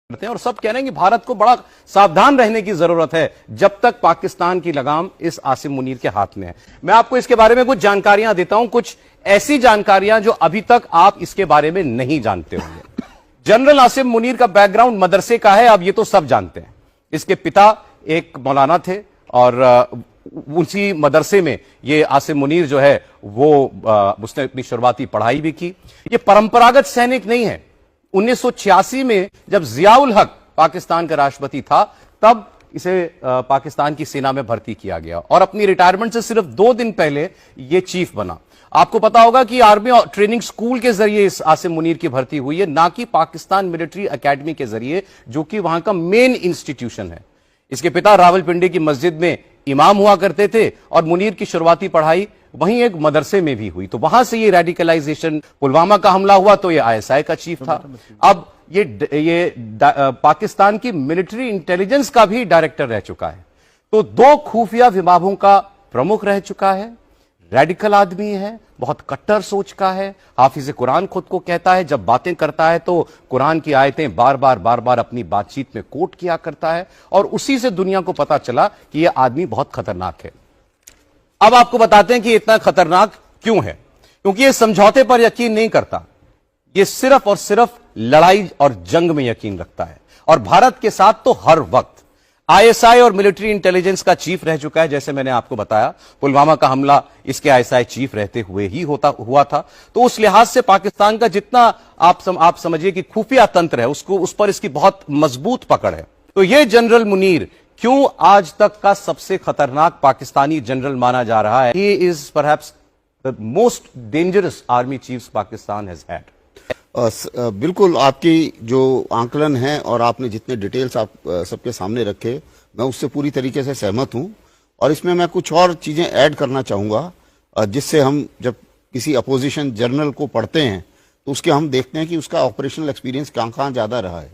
करते हैं और सब कह रहे हैं कि भारत को बड़ा सावधान रहने की जरूरत है जब तक पाकिस्तान की लगाम इस आसिम मुनीर के हाथ में है। मैं आपको इसके बारे में कुछ जानकारियां देता हूं, कुछ ऐसी जानकारियां जो अभी तक आप इसके बारे में नहीं जानते होंगे। जनरल आसिम मुनीर का बैकग्राउंड मदरसे का है, अब ये तो सब जानते हैं। इसके पिता एक मौलाना थे और उसी मदरसे में ये आसिम मुनीर जो है वो उसने अपनी शुरुआती पढ़ाई भी की। ये परंपरागत सैनिक नहीं है। 1986 में जब जियाउल हक पाकिस्तान का राष्ट्रपति था तब इसे पाकिस्तान की सेना में भर्ती किया गया और अपनी रिटायरमेंट से सिर्फ 2 दिन पहले ये चीफ बना। आपको पता होगा कि आर्मी ट्रेनिंग स्कूल के जरिए इस आसिम मुनीर की भर्ती हुई है, ना कि पाकिस्तान मिलिट्री एकेडमी के जरिए, जो कि वहां का मेन इंस्टीट्यूशन है। इसके पिता रावलपिंडी की मस्जिद में इमाम हुआ करते थे और मुनीर की शुरुआती पढ़ाई वहीं एक मदरसे में भी हुई। तो वहां से ये रेडिकलाइजेशन, पुलवामा का हमला हुआ तो ये आईएसआई का चीफ था। अब ये पाकिस्तान की मिलिट्री इंटेलिजेंस का भी डायरेक्टर रह चुका है। तो 2 खुफिया विभागों का प्रमुख रह चुका है। रेडिकल आदमी है, बहुत कट्टर सोच का है। हाफिज कुरान खुद को कहता है, जब बातें करता है तो कुरान की आयतें बार बार अपनी बातचीत में कोट किया करता है और उसी से दुनिया को पता चला कि यह आदमी बहुत खतरनाक है। अब आपको बताते हैं कि इतना खतरनाक क्यों है। क्योंकि यह समझौते पर यकीन नहीं करता, यह सिर्फ और सिर्फ लड़ाई और जंग में यकीन रखता है और भारत के साथ तो हर वक्त। आईएसआई और मिलिट्री इंटेलिजेंस का चीफ रह चुका है, जैसे मैंने आपको बताया। पुलवामा का हमला इसके आईएसआई चीफ रहते हुए ही हुआ था। तो उस लिहाज से पाकिस्तान का जितना आप समझिए कि खुफिया तंत्र है, उस पर इसकी बहुत मजबूत पकड़ है। तो यह जनरल मुनीर क्यों आज तक का सबसे खतरनाक पाकिस्तानी जनरल माना जा रहा है? He is perhaps the most dangerous army chief Pakistan has had. बिल्कुल, आपकी जो आंकलन है और आपने जितने डिटेल्स आप सबके सामने रखे, मैं उससे पूरी तरीके से सहमत हूं। और इसमें मैं कुछ और चीजें ऐड करना चाहूंगा जिससे हम जब किसी अपोजिशन जर्नल को पढ़ते हैं तो उसके हम देखते हैं कि उसका ऑपरेशनल एक्सपीरियंस कहाँ ज्यादा रहा है।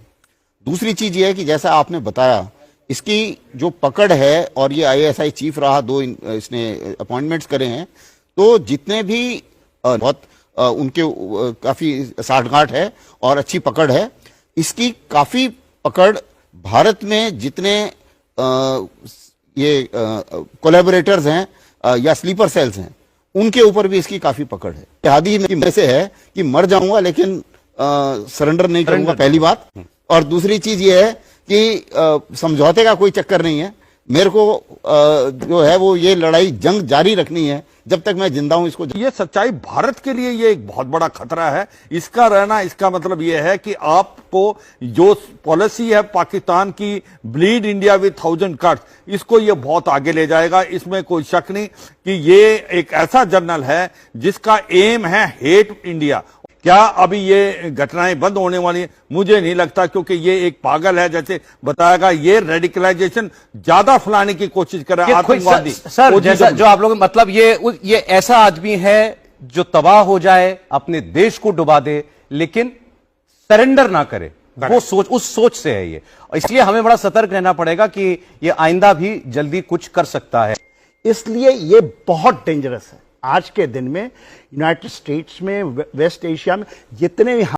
दूसरी चीज ये है कि जैसा आपने बताया, इसकी जो पकड़ है और ये आईएसआई चीफ रहा, 2 इसने अपॉइंटमेंट्स करे हैं, तो जितने भी बहुत उनके काफी साठगांठ है और अच्छी पकड़ है। इसकी काफी पकड़ भारत में जितने ये कोलैबोरेटर्स हैं या स्लीपर सेल्स हैं, उनके ऊपर भी इसकी काफी पकड़ है। हादी में से है कि मर जाऊंगा लेकिन सरेंडर नहीं करूंगा, पहली बात। और दूसरी चीज ये है कि समझौते का कोई चक्कर नहीं है। मेरे को जो है वो ये लड़ाई जंग जारी रखनी है जब तक मैं जिंदा हूं। इसको ये सच्चाई भारत के लिए ये एक बहुत बड़ा खतरा है। इसका रहना, इसका मतलब ये है कि आपको जो पॉलिसी है पाकिस्तान की, ब्लीड इंडिया विद 1000 कट्स, इसको ये बहुत आगे ले जाएगा। इसमें कोई शक नहीं कि ये एक ऐसा जर्नल है जिसका एम है हेट इंडिया। क्या अभी ये घटनाएं बंद होने वाली है? मुझे नहीं लगता, क्योंकि ये एक पागल है, जैसे बताया, ये रेडिकलाइजेशन ज्यादा फैलाने की कोशिश कर रहा है, आतंकवादी। सर जैसा जो आप लोग, मतलब ये ऐसा आदमी है जो तबाह हो जाए, अपने देश को डुबा दे, लेकिन सरेंडर ना करे। वो सोच, उस सोच से है ये। इसलिए हमें बड़ा सतर्क रहना पड़ेगा कि ये आइंदा भी जल्दी कुछ कर सकता है। इसलिए ये बहुत डेंजरस है। आज के दिन में यूनाइटेड स्टेट्स में, वेस्ट एशिया में जितने भी